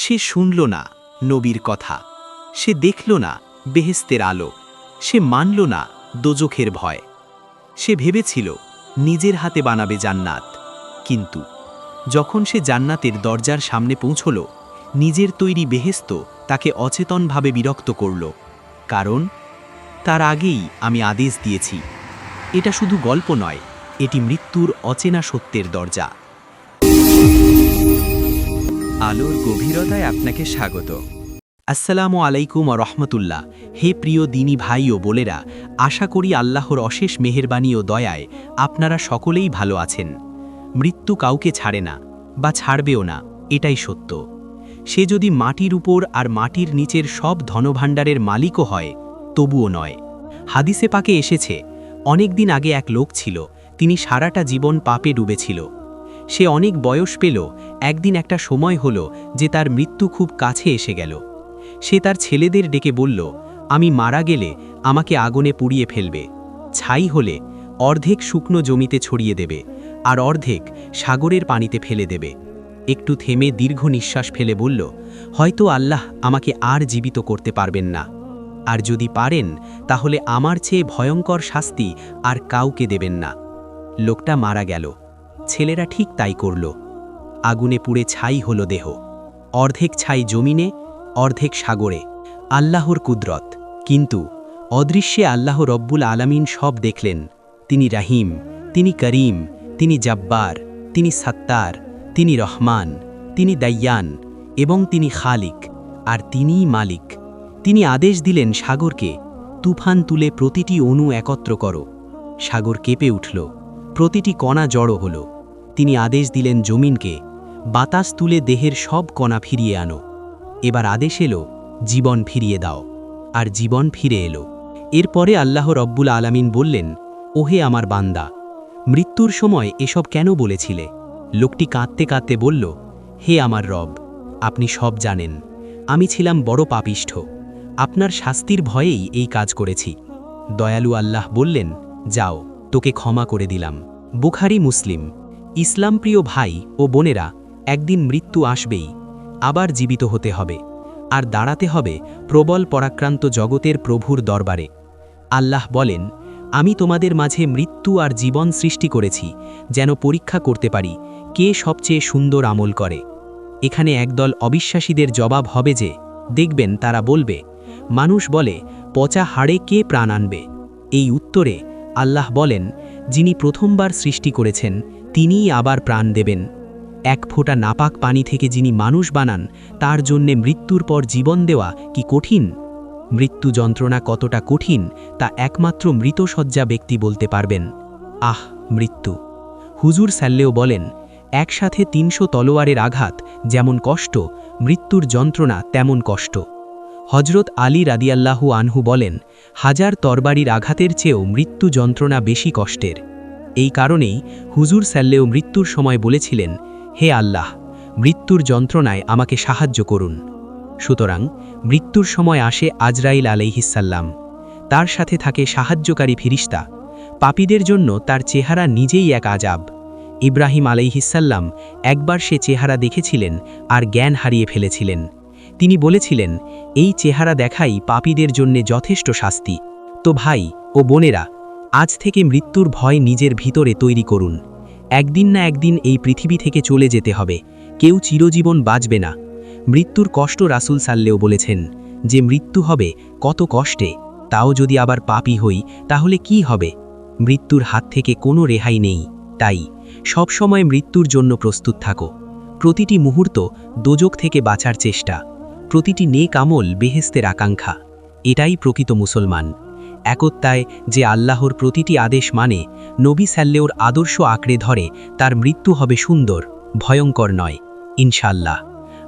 সে শুনল না নবীর কথা, সে দেখল না বেহেস্তের আলো, সে মানল না দোজখের ভয়। সে ভেবেছিল নিজের হাতে বানাবে জান্নাত, কিন্তু যখন সে জান্নাতের দরজার সামনে পৌঁছল, নিজের তৈরি বেহেস্ত তাকে অচেতনভাবে বিরক্ত করল। কারণ তার আগেই আমি আদেশ দিয়েছি। এটা শুধু গল্প নয়, এটি মৃত্যুর অচেনা সত্যের দরজা। আলোর গভীরতায় আপনাকে স্বাগত। আসসালামু আলাইকুম ওয়া রাহমাতুল্লাহ। হে প্রিয় দিনী ভাই ও বোনেরা, আশা করি আল্লাহর অশেষ মেহেরবানি ও দয়ায় আপনারা সকলেই ভালো আছেন। মৃত্যু কাউকে ছাড়ে না, বা ছাড়বেও না, এটাই সত্য। সে যদি মাটির উপর আর মাটির নিচের সব ধনভাণ্ডারের মালিকও হয়, তবুও নয়। হাদিসে পাকে এসেছে, অনেক দিন আগে এক লোক ছিল, তিনি সারাটা জীবন পাপে ডুবেছিল। সে অনেক বয়স পেল, একদিন একটা সময় হলো যে তার মৃত্যু খুব কাছে এসে গেল। সে তার ছেলেদের ডেকে বলল, আমি মারা গেলে আমাকে আগুনে পুড়িয়ে ফেলবে, ছাই হলে অর্ধেক শুকনো জমিতে ছড়িয়ে দেবে, আর অর্ধেক সাগরের পানিতে ফেলে দেবে। একটু থেমে দীর্ঘ নিঃশ্বাস ফেলে বলল, হয়তো আল্লাহ আমাকে আর জীবিত করতে পারবেন না, আর যদি পারেন তাহলে আমার চেয়ে ভয়ঙ্কর শাস্তি আর কাউকে দেবেন না। লোকটা মারা গেল, ছেলেরা ঠিক তাই করল। আগুনে পুড়ে ছাই হলো দেহ, অর্ধেক ছাই জমিনে, অর্ধেক সাগরে। আল্লাহর কুদরত। কিন্তু অদৃশ্যে আল্লাহ রব্বুল আলামিন সব দেখলেন। তিনি রাহিম, তিনি করিম, তিনি জাব্বার, তিনি সাত্তার, তিনি রহমান, তিনি দাইয়ান, এবং তিনি খালিক, আর তিনিই মালিক। তিনি আদেশ দিলেন সাগরকে, তুফান তুলে প্রতিটি অণু একত্র করো। সাগর কেঁপে উঠল, প্রতিটি কণা জড়ো হল। তিনি আদেশ দিলেন জমিনকে, বাতাস তুলে দেহের সব কণা ফিরিয়ে আনো। এবার আদেশ এলো, জীবন ফিরিয়ে দাও, আর জীবন ফিরে এলো। এরপরে আল্লাহ রব্বুল আলামিন বললেন, ওহে আমার বান্দা, মৃত্যুর সময় এসব কেন বলেছিলে? লোকটি কাঁদতে কাঁদতে বলল, হে আমার রব, আপনি সব জানেন, আমি ছিলাম বড় পাপিষ্ঠ, আপনার শাস্তির ভয়েই এই কাজ করেছি। দয়ালু আল্লাহ বললেন, যাও, তোকে ক্ষমা করে দিলাম। বুখারী মুসলিম। ইসলামপ্রিয় ভাই ও বোনেরা, একদিন মৃত্যু আসবেই, আবার জীবিত হতে হবে, আর দাঁড়াতে হবে প্রবল পরাক্রান্ত জগতের প্রভুর দরবারে। আল্লাহ বলেন, আমি তোমাদের মাঝে মৃত্যু আর জীবন সৃষ্টি করেছি যেন পরীক্ষা করতে পারি কে সবচেয়ে সুন্দর আমল করে। এখানে একদল অবিশ্বাসীদের জবাব হবে যে, দেখবেন তারা বলবে, মানুষ বলে পচা হাড়ে কে প্রাণ আনবে? এই উত্তরে আল্লাহ বলেন, যিনি প্রথমবার সৃষ্টি করেছেন তিনিই আবার প্রাণ দেবেন। এক ফোঁটা নাপাক পানি থেকে যিনি মানুষ বানান, তার জন্যে মৃত্যুর পর জীবন দেওয়া কি কঠিন? মৃত্যু যন্ত্রণা কতটা কঠিন তা একমাত্র মৃতশয্যা ব্যক্তি বলতে পারবেন। আহ, মৃত্যু! হুজুর সাল্লেও বলেন, একসাথে ৩০০ তলোয়ারের আঘাত যেমন কষ্ট, মৃত্যুর যন্ত্রণা তেমন কষ্ট। হজরত আলী রাদিয়াল্লাহু আনহু বলেন, 1000 তরবারির আঘাতের চেয়েও মৃত্যু যন্ত্রণা বেশি কষ্টের। এই কারণেই হুজুর সাল্লেও মৃত্যুর সময় বলেছিলেন, হে আল্লাহ, মৃত্যুর যন্ত্রণায় আমাকে সাহায্য করুন। সুতরাং মৃত্যুর সময় আসে আজরাইল আলাইহিসসাল্লাম, তার সাথে থাকে সাহায্যকারী ফিরিস্তা। পাপীদের জন্য তার চেহারা নিজেই এক আজাব। ইব্রাহিম আলাইহিসসাল্লাম একবার সে চেহারা দেখেছিলেন আর জ্ঞান হারিয়ে ফেলেছিলেন। তিনি বলেছিলেন, এই চেহারা দেখাই পাপীদের জন্যে যথেষ্ট শাস্তি। তো ভাই ও বোনেরা, আজ থেকে মৃত্যুর ভয় নিজের ভিতরে তৈরি করুন। একদিন না একদিন এই পৃথিবী থেকে চলে যেতে হবে, কেউ চিরজীবন বাঁচবে না। মৃত্যুর কষ্ট রাসূল সাল্লেও বলেছেন, যে মৃত্যু হবে কত কষ্টে, তাও যদি আবার পাপী হই তাহলে কি হবে? মৃত্যুর হাত থেকে কোনো রেহাই নেই। তাই সব সময় মৃত্যুর জন্য প্রস্তুত থাকো। প্রতিটি মুহূর্ত দোজখ থেকে বাঁচার চেষ্টা, প্রতিটি নেক আমল বেহেস্তের আকাঙ্ক্ষা। এটাই প্রকৃত মুসলমান। একত্বায় যে আল্লাহর প্রতিটি আদেশ মানে, নবী সাল্লেওর আদর্শ আঁকড়ে ধরে, তার মৃত্যু হবে সুন্দর, ভয়ঙ্কর নয়, ইনশাআল্লাহ।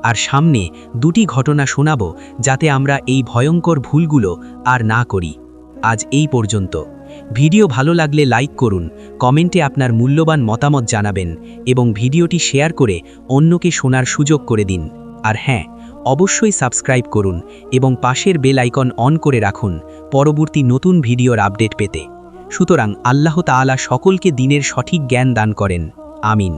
আর সামনে দুটি ঘটনা শোনাব, যাতে আমরা এই ভয়ঙ্কর ভুলগুলো আর না করি। আজ এই পর্যন্ত। ভিডিও ভালো লাগলে লাইক করুন, কমেন্টে আপনার মূল্যবান মতামত জানাবেন, এবং ভিডিওটি শেয়ার করে অন্যকে শোনার সুযোগ করে দিন। আর হ্যাঁ, অবশ্যই সাবস্ক্রাইব করুন এবং পাশের বেল আইকন অন করে রাখুন পরবর্তী নতুন ভিডিওর আপডেট পেতে। সুতরাং আল্লাহ তাআলা সকলকে দ্বীনের সঠিক জ্ঞান দান করেন। আমিন।